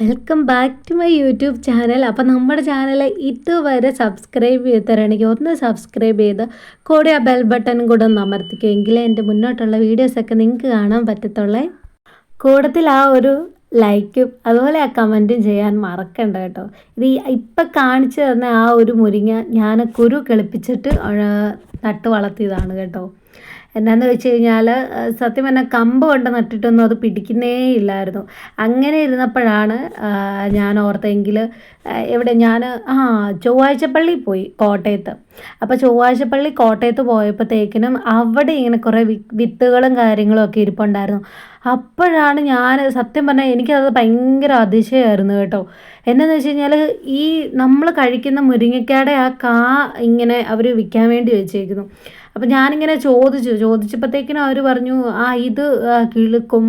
Welcome back to my YouTube channel. അപ്പോൾ നമ്മുടെ channel ഇതുവരെ സബ്സ്ക്രൈബ് ചെയ്തവരാണെങ്കിൽ ഒന്ന് സബ്സ്ക്രൈബ് ചെയ്ത് കൂടെ ആ ബെൽ ബട്ടൺ കൂടെ ഒന്ന് അമർത്തിക്കുക. എങ്കിലേ എൻ്റെ മുന്നോട്ടുള്ള വീഡിയോസൊക്കെ നിങ്ങൾക്ക് കാണാൻ പറ്റത്തുള്ളേ. കൂടത്തിൽ ആ ഒരു ലൈക്കും അതുപോലെ ആ കമൻറ്റും ചെയ്യാൻ മറക്കണ്ട കേട്ടോ. ഇത് ഇപ്പം കാണിച്ചു തന്ന ആ ഒരു മുരിങ്ങ ഞാൻ കുരു കിളിപ്പിച്ചിട്ട് നട്ട് വളർത്തിയതാണ് കേട്ടോ. എന്താണെന്ന് വെച്ച് കഴിഞ്ഞാൽ സത്യം പറഞ്ഞാൽ കമ്പ് കൊണ്ട് നട്ടിട്ടൊന്നും അത് പിടിക്കുന്നേ ഇല്ലായിരുന്നു. അങ്ങനെ ഇരുന്നപ്പോഴാണ് ഞാൻ ഓർത്തെങ്കിൽ എവിടെ ഞാൻ ചൊവ്വാഴ്ചപ്പള്ളി പോയി കോട്ടയത്ത്. അപ്പോൾ ചൊവ്വാഴ്ചപ്പള്ളി കോട്ടയത്ത് പോയപ്പോഴത്തേക്കിനും അവിടെ ഇങ്ങനെ കുറേ വിത്തുകളും കാര്യങ്ങളും ഒക്കെ ഇരിപ്പുണ്ടായിരുന്നു. അപ്പോഴാണ് ഞാൻ സത്യം പറഞ്ഞാൽ എനിക്കത് ഭയങ്കര അതിശയമായിരുന്നു കേട്ടോ. എന്താണെന്ന് വെച്ച് കഴിഞ്ഞാൽ ഈ നമ്മൾ കഴിക്കുന്ന മുരിങ്ങയ്ക്കയുടെ ആ ഇങ്ങനെ അവർ വിൽക്കാൻ വേണ്ടി വെച്ചേക്കുന്നു. അപ്പം ഞാനിങ്ങനെ ചോദിച്ചപ്പോഴത്തേക്കിനും അവർ പറഞ്ഞു ഇത് കിളുക്കും,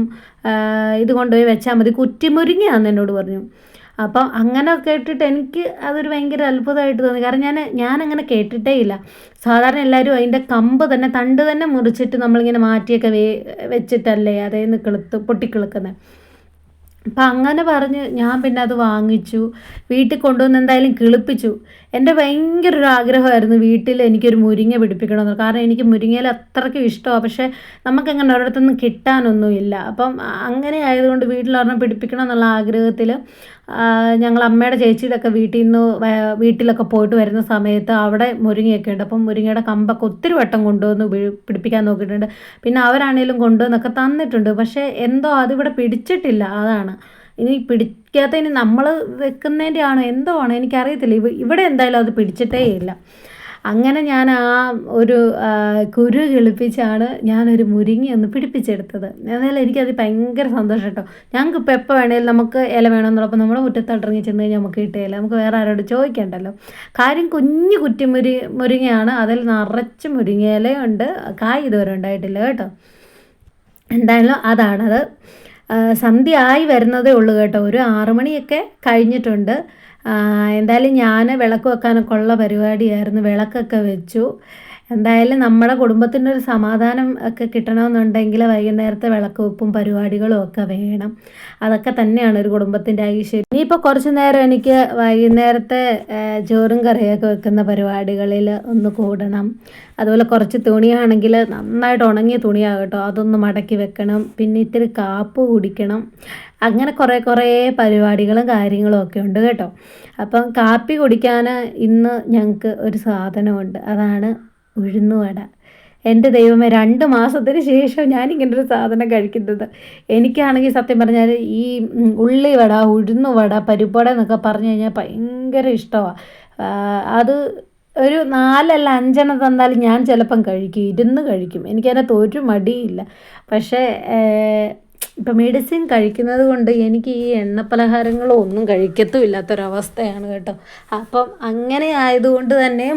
ഇത് കൊണ്ടുപോയി വെച്ചാൽ മതി, കുറ്റിമുരിങ്ങയാണെന്ന് എന്നോട് പറഞ്ഞു. അപ്പം അങ്ങനെ കേട്ടിട്ട് എനിക്ക് അതൊരു ഭയങ്കര അത്ഭുതമായിട്ട് തോന്നി. കാരണം ഞാനങ്ങനെ കേട്ടിട്ടേ ഇല്ല. സാധാരണ എല്ലാവരും അതിൻ്റെ കമ്പ് തന്നെ തണ്ട് തന്നെ മുറിച്ചിട്ട് നമ്മളിങ്ങനെ മാറ്റിയൊക്കെ വെച്ചിട്ടല്ലേ അതേ നിന്ന് പൊട്ടിക്കിളുക്കുന്നത്. അപ്പം അങ്ങനെ പറഞ്ഞ് ഞാൻ പിന്നെ അത് വാങ്ങിച്ചു, വീട്ടിൽ കൊണ്ടുവന്ന് എന്തായാലും കിളിപ്പിച്ചു. എൻ്റെ ഭയങ്കര ഒരു ആഗ്രഹമായിരുന്നു വീട്ടിൽ എനിക്കൊരു മുരിങ്ങ പിടിപ്പിക്കണമെന്ന്. കാരണം എനിക്ക് മുരിങ്ങയിൽ അത്രയ്ക്കും ഇഷ്ടമാണ്. പക്ഷേ നമുക്കങ്ങനെ ഒരിടത്തുനിന്ന് കിട്ടാനൊന്നുമില്ല. അപ്പം അങ്ങനെ ആയതുകൊണ്ട് വീട്ടിലൊരെണ്ണം പിടിപ്പിക്കണം എന്നുള്ള ആഗ്രഹത്തിൽ ഞങ്ങൾ അമ്മയുടെ ചേച്ചിയുടെ ഒക്കെ വീട്ടിലൊക്കെ പോയിട്ട് വരുന്ന സമയത്ത് അവിടെ മുരിങ്ങയൊക്കെ ഉണ്ട്. അപ്പം മുരിങ്ങയുടെ കമ്പൊക്കെ ഒത്തിരി വട്ടം കൊണ്ടുവന്ന് പിടിപ്പിക്കാൻ നോക്കിയിട്ടുണ്ട്. പിന്നെ അവരാണേലും കൊണ്ടുവന്നൊക്കെ തന്നിട്ടുണ്ട്. പക്ഷേ എന്തോ അതിവിടെ പിടിച്ചിട്ടില്ല. അതാണ് ഇനി പിടിക്കാത്തതിന് നമ്മൾ വെക്കുന്നതിൻ്റെ ആണോ എന്തോ ആണോ എനിക്കറിയത്തില്ല. ഇവിടെ എന്തായാലും അത് പിടിച്ചിട്ടേ ഇല്ല. അങ്ങനെ ഞാൻ ആ ഒരു കുരു കിളിപ്പിച്ചാണ് ഞാനൊരു മുരിങ്ങയൊന്ന് പിടിപ്പിച്ചെടുത്തത്. എന്നാലും എനിക്കത് ഭയങ്കര സന്തോഷം കേട്ടോ. ഞങ്ങൾക്ക് ഇപ്പോൾ എപ്പോൾ വേണേലും നമുക്ക് ഇല വേണമെന്നുള്ളപ്പോൾ നമ്മുടെ മുറ്റത്തോട്ടിറങ്ങി ചെന്ന് കഴിഞ്ഞാൽ നമുക്ക് കിട്ടുകയില്ല. നമുക്ക് വേറെ ആരോട് ചോദിക്കണ്ടല്ലോ. കാര്യം കുഞ്ഞു മുരിങ്ങയാണ്, അതിൽ നിറച്ച് മുരിങ്ങയിലയുണ്ട്. കായ് ഇതുവരെ ഉണ്ടായിട്ടില്ല കേട്ടോ. എന്തായാലും അതാണത്. സന്ധ്യ ആയി വരുന്നതേ ഉള്ളൂ കേട്ടോ. ഒരു 6 മണിയൊക്കെ കഴിഞ്ഞിട്ടുണ്ട്. എന്തായാലും ഞാൻ വിളക്ക് വെക്കാനൊക്കെ ഉള്ള പരിപാടിയായിരുന്നു. വിളക്കൊക്കെ വെച്ചു. എന്തായാലും നമ്മുടെ കുടുംബത്തിൻ്റെ ഒരു സമാധാനം ഒക്കെ കിട്ടണമെന്നുണ്ടെങ്കിൽ വൈകുന്നേരത്തെ വിളക്ക് വെപ്പും പരിപാടികളും ഒക്കെ വേണം. അതൊക്കെ തന്നെയാണ് ഒരു കുടുംബത്തിൻ്റെ ഐശ്വര്യം. ഇനിയിപ്പോൾ കുറച്ച് നേരം എനിക്ക് വൈകുന്നേരത്തെ ചോറും കറിയൊക്കെ വെക്കുന്ന പരിപാടികളിൽ ഒന്ന് കൂടണം. അതുപോലെ കുറച്ച് തുണിയാണെങ്കിൽ നന്നായിട്ട് ഉണങ്ങിയ തുണിയാണ് കേട്ടോ, അതൊന്ന് മടക്കി വെക്കണം. പിന്നെ ഇത്തിരി കാപ്പ് കുടിക്കണം. അങ്ങനെ കുറേ പരിപാടികളും കാര്യങ്ങളും ഒക്കെ ഉണ്ട് കേട്ടോ. അപ്പം കാപ്പി കുടിക്കാൻ ഇന്ന് ഞങ്ങൾക്ക് ഒരു സാധനമുണ്ട്, അതാണ് ഉഴുന്നുവട. എൻ്റെ ദൈവമേ, 2 മാസത്തിന് ശേഷം ഞാനിങ്ങനൊരു സാധനം കഴിക്കുന്നത്. എനിക്കാണെങ്കിൽ സത്യം പറഞ്ഞാൽ ഈ ഉള്ളിവട, ഉഴുന്നുവട, പരിപ്പുവട എന്നൊക്കെ പറഞ്ഞു കഴിഞ്ഞാൽ ഭയങ്കര ഇഷ്ടമാണ്. അത് ഒരു 4 അല്ല 5 തന്നാലും ഞാൻ ചിലപ്പം കഴിക്കും, ഇരുന്ന് കഴിക്കും. എനിക്കതിനകത്ത് ഒരു മടിയില്ല. പക്ഷേ ഇപ്പം മെഡിസിൻ കഴിക്കുന്നത് കൊണ്ട് എനിക്ക് ഈ എണ്ണപ്പലഹാരങ്ങളോ ഒന്നും കഴിക്കത്തുമില്ലാത്തൊരവസ്ഥയാണ് കേട്ടോ. അപ്പം അങ്ങനെ ആയതുകൊണ്ട് തന്നെ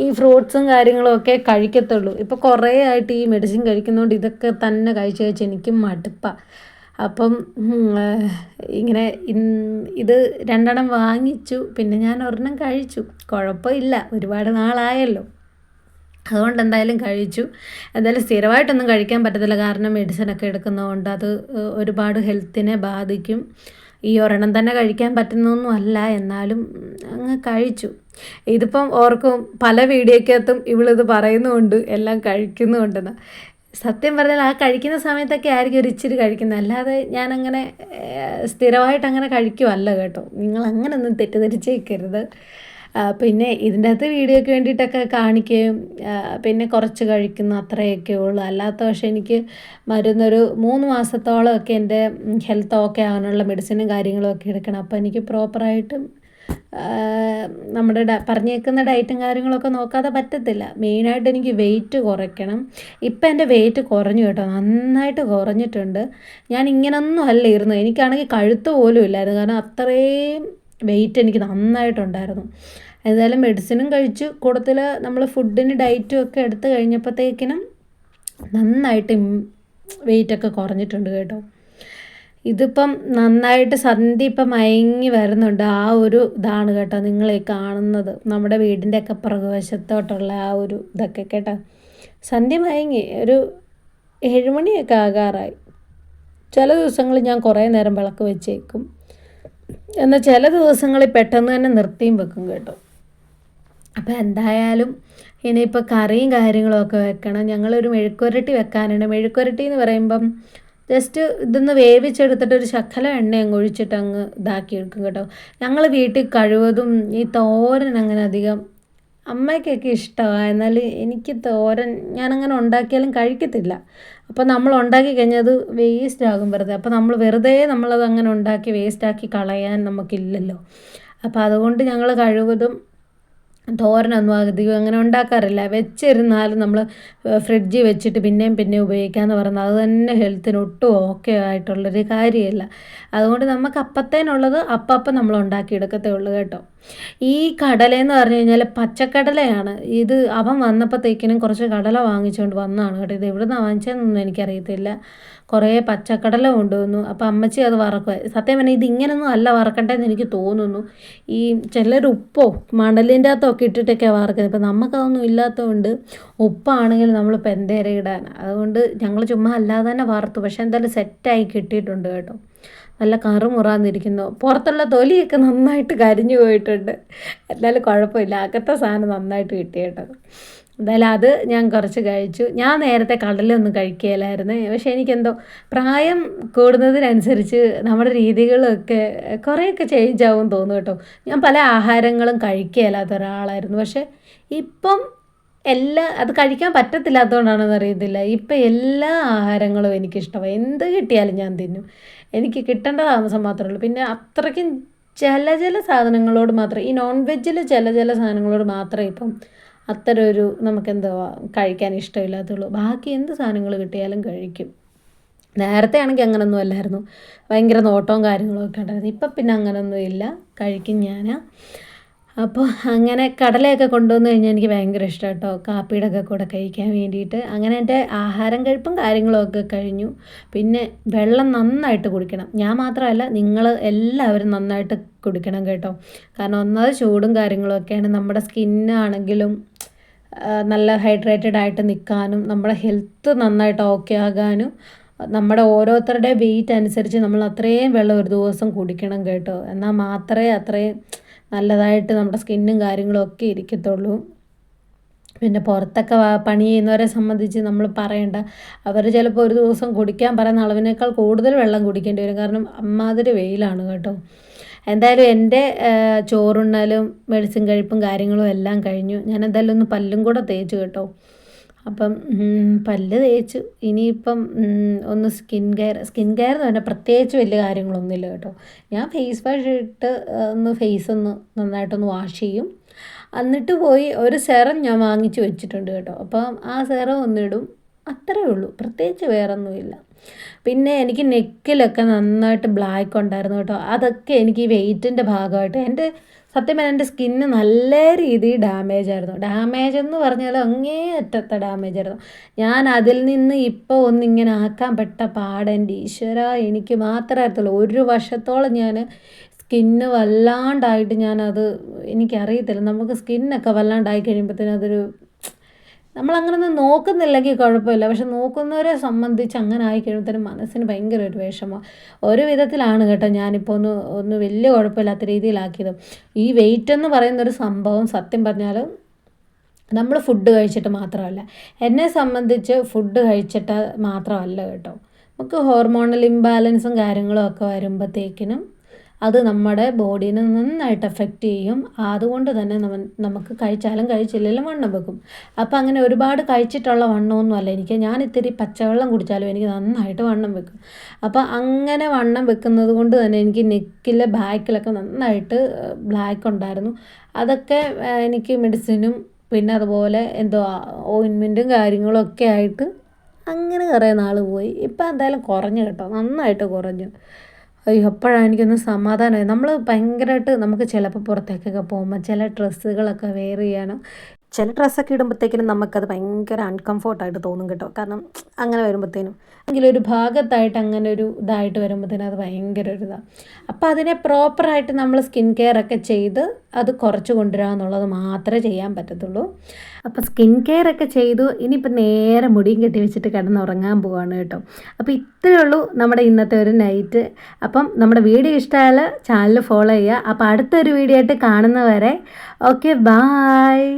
ഈ ഫ്രൂട്ട്സും കാര്യങ്ങളും ഒക്കെ കഴിക്കത്തുള്ളൂ. ഇപ്പോൾ കുറേ ആയിട്ട് ഈ മെഡിസിൻ കഴിക്കുന്നതുകൊണ്ട് ഇതൊക്കെ തന്നെ കഴിച്ച് എനിക്കും മടുപ്പാണ്. അപ്പം ഇങ്ങനെ ഇത് 2 വാങ്ങിച്ചു. പിന്നെ ഞാൻ ഒരെണ്ണം കഴിച്ചു. കുഴപ്പമില്ല, ഒരുപാട് നാളായല്ലോ, അതുകൊണ്ട് എന്തായാലും കഴിച്ചു. എന്തായാലും സ്ഥിരമായിട്ടൊന്നും കഴിക്കാൻ പറ്റത്തില്ല, കാരണം മെഡിസിനൊക്കെ എടുക്കുന്നതുകൊണ്ട് അത് ഒരുപാട് ഹെൽത്തിനെ ബാധിക്കും. ഈ ഒരെണ്ണം തന്നെ കഴിക്കാൻ പറ്റുന്നൊന്നും അല്ല, എന്നാലും അങ്ങ് കഴിച്ചു. ഇതിപ്പം ഓർക്കും പല വീഡിയോക്കകത്തും ഇവളിത് പറയുന്നുമുണ്ട് എല്ലാം കഴിക്കുന്നുമുണ്ടെന്ന്. സത്യം പറഞ്ഞാൽ ആ കഴിക്കുന്ന സമയത്തൊക്കെ ആയിരിക്കും ഒരു ഇച്ചിരി കഴിക്കുന്നത്, അല്ലാതെ ഞാനങ്ങനെ സ്ഥിരമായിട്ട് അങ്ങനെ കഴിക്കുമല്ല കേട്ടോ. നിങ്ങൾ അങ്ങനെ ഒന്നും തെറ്റിദ്ധരിച്ചേക്കരുത്. പിന്നെ ഇതിൻ്റെ അകത്ത് വീഡിയോയ്ക്ക് വേണ്ടിയിട്ടൊക്കെ കാണിക്കുകയും പിന്നെ കുറച്ച് കഴിക്കുന്നു, അത്രയൊക്കെ ഉള്ളൂ. അല്ലാത്ത പക്ഷേ എനിക്ക് മരുന്നൊരു 3 മാസത്തോളമൊക്കെ എൻ്റെ ഹെൽത്ത് ഓക്കെ ആകാനുള്ള മെഡിസിനും കാര്യങ്ങളും ഒക്കെ എടുക്കണം. അപ്പോൾ എനിക്ക് പ്രോപ്പറായിട്ടും നമ്മുടെ പറഞ്ഞേക്കുന്ന ഡയറ്റും കാര്യങ്ങളൊക്കെ നോക്കാതെ പറ്റത്തില്ല. മെയിനായിട്ട് എനിക്ക് വെയിറ്റ് കുറയ്ക്കണം. ഇപ്പം എൻ്റെ വെയിറ്റ് കുറഞ്ഞു കേട്ടോ, നന്നായിട്ട് കുറഞ്ഞിട്ടുണ്ട്. ഞാൻ ഇങ്ങനൊന്നും അല്ല ഇരുന്നു. എനിക്കാണെങ്കിൽ കഴുത്ത് പോലും ഇല്ലായിരുന്നു, കാരണം അത്രയും വെയിറ്റ് എനിക്ക് നന്നായിട്ടുണ്ടായിരുന്നു. എന്തായാലും മെഡിസിനും കഴിച്ചു, കൂട്ടത്തിൽ നമ്മൾ ഫുഡിന് ഡയറ്റും ഒക്കെ എടുത്ത് കഴിഞ്ഞപ്പോഴത്തേക്കിനും നന്നായിട്ട് വെയിറ്റൊക്കെ കുറഞ്ഞിട്ടുണ്ട് കേട്ടോ. ഇതിപ്പം നന്നായിട്ട് സന്ധ്യ ഇപ്പം മയങ്ങി വരുന്നുണ്ട്. ആ ഒരു ഇതാണ് കേട്ടോ നിങ്ങളീ കാണുന്നത്, നമ്മുടെ വീടിൻ്റെ ഒക്കെ പുറകുവശത്തോട്ടുള്ള ആ ഒരു ഇതൊക്കെ കേട്ടോ. സന്ധ്യ മയങ്ങി ഒരു 7 മണിയൊക്കെ ആകാറായി. ചില ദിവസങ്ങളിൽ ഞാൻ കുറേ നേരം വിളക്ക് വെച്ചേക്കും. എന്നാൽ ചില ദിവസങ്ങളിൽ പെട്ടെന്ന് തന്നെ നിർത്തിയും വെക്കും കേട്ടോ. അപ്പോൾ എന്തായാലും ഇനിയിപ്പോൾ കറിയും കാര്യങ്ങളൊക്കെ വെക്കണം. ഞങ്ങളൊരു മെഴുക്കുരട്ടി വെക്കാനുണ്ട്. മെഴുക്കുരട്ടി എന്ന് പറയുമ്പം ജസ്റ്റ് ഇതൊന്ന് വേവിച്ചെടുത്തിട്ട് ഒരു ശകലം എണ്ണ അങ്ങ് ഒഴിച്ചിട്ട് അങ്ങ് ഇതാക്കി എടുക്കും കേട്ടോ. ഞങ്ങൾ വീട്ടിൽ കഴിവതും ഈ തോരൻ അങ്ങനെ അധികം അമ്മയ്ക്കൊക്കെ ഇഷ്ടമാണ്, എന്നാൽ എനിക്ക് തോരൻ ഞാനങ്ങനെ ഉണ്ടാക്കിയാലും കഴിക്കത്തില്ല. അപ്പോൾ നമ്മൾ ഉണ്ടാക്കി കഴിഞ്ഞാൽ അത് വേസ്റ്റ് ആകും വെറുതെ. അപ്പോൾ നമ്മൾ വെറുതെ നമ്മളത് അങ്ങനെ ഉണ്ടാക്കി വേസ്റ്റാക്കി കളയാൻ നമുക്കില്ലല്ലോ. അപ്പോൾ അതുകൊണ്ട് ഞങ്ങൾ കഴിവതും തോരനൊന്നും അധികം അങ്ങനെ ഉണ്ടാക്കാറില്ല. വെച്ചിരുന്നാലും നമ്മൾ ഫ്രിഡ്ജിൽ വെച്ചിട്ട് പിന്നെയും പിന്നെയും ഉപയോഗിക്കാമെന്ന് പറഞ്ഞാൽ അത് തന്നെ ഹെൽത്തിന് ഒട്ടും ഓക്കെ ആയിട്ടുള്ളൊരു കാര്യമല്ല. അതുകൊണ്ട് നമുക്ക് അപ്പത്തേനുള്ളത് അപ്പം നമ്മൾ ഉണ്ടാക്കിയെടുക്കത്തേ ഉള്ളൂ കേട്ടോ. ഈ കടലയെന്ന് പറഞ്ഞു കഴിഞ്ഞാൽ പച്ചക്കടലയാണ്. ഇത് അവൻ വന്നപ്പോഴത്തേക്കിനും കുറച്ച് കടല വാങ്ങിച്ചുകൊണ്ട് വന്നതാണ് കേട്ടോ. ഇത് എവിടെ നിന്നാണ് വാങ്ങിച്ചതെന്നൊന്നും എനിക്കറിയത്തില്ല. കുറേ പച്ചക്കടല കൊണ്ടുവന്നു. അപ്പോൾ അമ്മച്ചി അത് വറക്കുക. സത്യം പറഞ്ഞാൽ ഇതിങ്ങനൊന്നും അല്ല വറക്കണ്ടേന്ന് എനിക്ക് തോന്നുന്നു. ഈ ചിലർ ഉപ്പോ മണലിൻ്റെ അകത്തൊക്കെ ഇട്ടിട്ടൊക്കെയാണ് വറക്കുന്നത്. ഇപ്പം നമുക്കതൊന്നും ഇല്ലാത്തതുകൊണ്ട് ഉപ്പാണെങ്കിൽ നമ്മളിപ്പോൾ എന്തേരം ഇടാൻ. അതുകൊണ്ട് ഞങ്ങൾ ചുമ്മാ അല്ലാതെ തന്നെ വറുത്തു. പക്ഷേ എന്തായാലും സെറ്റായി കിട്ടിയിട്ടുണ്ട് കേട്ടോ. നല്ല കറുമുറാന്നിരിക്കുന്നു. പുറത്തുള്ള തൊലിയൊക്കെ നന്നായിട്ട് കരിഞ്ഞു പോയിട്ടുണ്ട്. എന്തായാലും കുഴപ്പമില്ല, അകത്തെ സാധനം നന്നായിട്ട് കിട്ടി കേട്ടോ. എന്തായാലും അത് ഞാൻ കുറച്ച് കഴിച്ചു. ഞാൻ നേരത്തെ കടലൊന്നും കഴിക്കുകയില്ലായിരുന്നു. പക്ഷേ എനിക്കെന്തോ പ്രായം കൂടുന്നതിനനുസരിച്ച് നമ്മുടെ രീതികളൊക്കെ കുറേയൊക്കെ ചേഞ്ച് ആവും തോന്നും കേട്ടോ. ഞാൻ പല ആഹാരങ്ങളും കഴിക്കുകയില്ലാത്ത ഒരാളായിരുന്നു. പക്ഷേ ഇപ്പം അത് കഴിക്കാൻ പറ്റത്തില്ലാത്തതുകൊണ്ടാണെന്ന് അറിയത്തില്ല. ഇപ്പം എല്ലാ ആഹാരങ്ങളും എനിക്കിഷ്ടമാണ്. എന്ത് കിട്ടിയാലും ഞാൻ തിന്നും. എനിക്ക് കിട്ടേണ്ട താമസം മാത്രമേ ഉള്ളൂ. പിന്നെ അത്രയ്ക്കും ചില സാധനങ്ങളോട് മാത്രം, ഈ നോൺ വെജ്ജിൽ ചില സാധനങ്ങളോട് മാത്രമേ ഇപ്പം അത്ര ഒരു നമുക്കെന്തോ കഴിക്കാൻ ഇഷ്ടമില്ലാത്തുള്ളൂ. ബാക്കി എന്ത് സാധനങ്ങൾ കിട്ടിയാലും കഴിക്കും. നേരത്തെ ആണെങ്കിൽ അങ്ങനൊന്നും അല്ലായിരുന്നു. ഭയങ്കര നോട്ടവും കാര്യങ്ങളൊക്കെ ഉണ്ടായിരുന്നു. ഇപ്പം പിന്നെ അങ്ങനൊന്നും ഇല്ല, കഴിക്കും ഞാൻ. അപ്പോൾ അങ്ങനെ കടലയൊക്കെ കൊണ്ടുവന്ന് കഴിഞ്ഞാൽ എനിക്ക് ഭയങ്കര ഇഷ്ടം കേട്ടോ, കാപ്പിയുടെ ഒക്കെ കൂടെ കഴിക്കാൻ വേണ്ടിയിട്ട്. അങ്ങനെ എൻ്റെ ആഹാരം കഴിപ്പും കാര്യങ്ങളൊക്കെ കഴിഞ്ഞു. പിന്നെ വെള്ളം നന്നായിട്ട് കുടിക്കണം. ഞാൻ മാത്രമല്ല, നിങ്ങൾ എല്ലാവരും നന്നായിട്ട് കുടിക്കണം കേട്ടോ. കാരണം ഒന്നാമത് ചൂടും കാര്യങ്ങളൊക്കെയാണ്. നമ്മുടെ സ്കിന്നാണെങ്കിലും നല്ല ഹൈഡ്രേറ്റഡ് ആയിട്ട് നിൽക്കാനും നമ്മുടെ ഹെൽത്ത് നന്നായിട്ട് ഓക്കെ ആകാനും നമ്മുടെ ഓരോരുത്തരുടെ വെയിറ്റ് അനുസരിച്ച് നമ്മൾ അത്രയും വെള്ളം ഒരു ദിവസം കുടിക്കണം കേട്ടോ. എന്നാൽ മാത്രമേ അത്രയും നല്ലതായിട്ട് നമ്മുടെ സ്കിന്നും കാര്യങ്ങളും ഒക്കെ ഇരിക്കത്തുള്ളൂ. പിന്നെ പുറത്തൊക്കെ പണി ചെയ്യുന്നവരെ സംബന്ധിച്ച് നമ്മൾ പറയണ്ട. അവർ ചിലപ്പോൾ ഒരു ദിവസം കുടിക്കാൻ പറയുന്ന അളവിനേക്കാൾ കൂടുതൽ വെള്ളം കുടിക്കേണ്ടി വരും. കാരണം അമ്മാതിരി വെയിലാണ് കേട്ടോ. എന്തായാലും എൻ്റെ ചോറുണ്ണലും മെഡിസിൻ കഴിപ്പും കാര്യങ്ങളും എല്ലാം കഴിഞ്ഞു. ഞാൻ എന്തായാലും ഒന്ന് പല്ലും കൂടെ തേച്ചു കേട്ടോ. അപ്പം പല്ല് തേച്ചു. ഇനിയിപ്പം ഒന്ന് സ്കിൻ കെയർ എന്ന് പറഞ്ഞാൽ പ്രത്യേകിച്ച് വലിയ കാര്യങ്ങളൊന്നുമില്ല കേട്ടോ. ഞാൻ ഫേസ് വാഷ് ഇട്ട് ഒന്ന് ഫേസ് ഒന്ന് നന്നായിട്ടൊന്ന് വാഷ് ചെയ്യും. എന്നിട്ട് പോയി ഒരു സെറം ഞാൻ വാങ്ങിച്ച് വെച്ചിട്ടുണ്ട് കേട്ടോ. അപ്പം ആ സെറം ഒന്നിടും, അത്രയേ ഉള്ളൂ. പ്രത്യേകിച്ച് വേറൊന്നുമില്ല. പിന്നെ എനിക്ക് നെക്കിലൊക്കെ നന്നായിട്ട് ബ്ലാക്ക് ഉണ്ടായിരുന്നു കേട്ടോ. അതൊക്കെ എനിക്ക് ഈ വെയിറ്റിൻ്റെ ഭാഗമായിട്ട് സത്യം പറഞ്ഞാൽ എൻ്റെ സ്കിന്ന് നല്ല രീതിയിൽ ഡാമേജ് ആയിരുന്നു. ഡാമേജ് എന്ന് പറഞ്ഞാൽ അങ്ങേ അറ്റത്തെ ഡാമേജ് ആയിരുന്നു. ഞാൻ അതിൽ നിന്ന് ഇപ്പോൾ ഒന്നിങ്ങനെ ആക്കാൻ പെട്ട പാടെൻ്റെ ഈശ്വര, എനിക്ക് മാത്രമേ അറിയത്തുള്ളൂ. ഒരു വർഷത്തോളം ഞാൻ സ്കിന്ന് വല്ലാണ്ടായിട്ട് എനിക്കറിയത്തില്ല. നമുക്ക് സ്കിന്നൊക്കെ വല്ലാണ്ടായി കഴിയുമ്പോഴത്തേനും അതൊരു നമ്മളങ്ങനൊന്നും നോക്കുന്നില്ലെങ്കിൽ കുഴപ്പമില്ല. പക്ഷെ നോക്കുന്നവരെ സംബന്ധിച്ച് അങ്ങനെ ആയി കഴിയുമ്പോഴത്തേനും മനസ്സിന് ഭയങ്കര ഒരു വിഷമം. ഒരു വിധത്തിലാണ് കേട്ടോ ഞാനിപ്പോൾ ഒന്ന് വലിയ കുഴപ്പമില്ലാത്ത രീതിയിലാക്കിയത്. ഈ വെയിറ്റ് എന്ന് പറയുന്നൊരു സംഭവം സത്യം പറഞ്ഞാൽ നമ്മൾ ഫുഡ് കഴിച്ചിട്ട് മാത്രമല്ല, എന്നെ സംബന്ധിച്ച് ഫുഡ് കഴിച്ചിട്ട് മാത്രമല്ല കേട്ടോ. നമുക്ക് ഹോർമോണൽ ഇംബാലൻസും കാര്യങ്ങളും ഒക്കെ വരുമ്പോഴത്തേക്കിനും അത് നമ്മുടെ ബോഡീനെ നന്നായിട്ട് എഫക്റ്റ് ചെയ്യും. അതുകൊണ്ട് തന്നെ നമുക്ക് കഴിച്ചാലും കഴിച്ചില്ലെങ്കിലും വണ്ണം വെക്കും. അപ്പോൾ അങ്ങനെ ഒരുപാട് കഴിച്ചിട്ടുള്ള വണ്ണമൊന്നും അല്ല എനിക്ക്. ഞാൻ ഇത്തിരി പച്ചവെള്ളം കുടിച്ചാലും എനിക്ക് നന്നായിട്ട് വണ്ണം വെക്കും. അപ്പോൾ അങ്ങനെ വണ്ണം വെക്കുന്നത് കൊണ്ട് തന്നെ എനിക്ക് നെക്കിലെ ബാക്കിലൊക്കെ നന്നായിട്ട് ബ്ലാക്ക് ഉണ്ടായിരുന്നു. അതൊക്കെ എനിക്ക് മെഡിസിനും പിന്നെ അതുപോലെ ഓയിൻമെൻറ്റും കാര്യങ്ങളൊക്കെ ആയിട്ട് അങ്ങനെ കുറേ നാൾ പോയി. ഇപ്പം എന്തായാലും കുറഞ്ഞു കേട്ടോ, നന്നായിട്ട് കുറഞ്ഞു. അയ്യോ, അപ്പോഴാണ് എനിക്കൊന്ന് സമാധാനമായി. നമ്മൾ ഭയങ്കരമായിട്ട് നമുക്ക് ചിലപ്പോൾ പുറത്തേക്കൊക്കെ പോകുമ്പോൾ ചില ഡ്രസ്സുകളൊക്കെ വെയർ ചെയ്യാനും ചില ഡ്രസ്സൊക്കെ ഇടുമ്പോഴത്തേക്കിനും നമുക്കത് ഭയങ്കര അൺകംഫോർട്ടായിട്ട് തോന്നും കേട്ടോ. കാരണം അങ്ങനെ വരുമ്പോഴത്തേനും എങ്കിലും ഒരു ഭാഗത്തായിട്ട് അങ്ങനെ ഒരു ഇതായിട്ട് വരുമ്പോഴത്തേനും അത് ഭയങ്കര ഒരു ഇതാണ്. അപ്പോൾ അതിനെ പ്രോപ്പറായിട്ട് നമ്മൾ സ്കിൻ കെയർ ഒക്കെ ചെയ്ത് അത് കുറച്ച് കൊണ്ടുവരിക എന്നുള്ളത് മാത്രമേ ചെയ്യാൻ പറ്റത്തുള്ളൂ. അപ്പോൾ സ്കിൻ കെയർ ഒക്കെ ചെയ്തു, ഇനിയിപ്പോൾ നേരെ മുടിയും കെട്ടി വെച്ചിട്ട് കിടന്നുറങ്ങാൻ പോവാണ് കേട്ടോ. അപ്പോൾ ഇത്രയേ ഉള്ളൂ നമ്മുടെ ഇന്നത്തെ ഒരു നൈറ്റ്. അപ്പം നമ്മുടെ വീഡിയോ ഇഷ്ടമായാൽ ചാനൽ ഫോളോ ചെയ്യുക. അപ്പോൾ അടുത്തൊരു വീഡിയോ ആയിട്ട് കാണുന്നവരെ ഓക്കെ, ബായ്.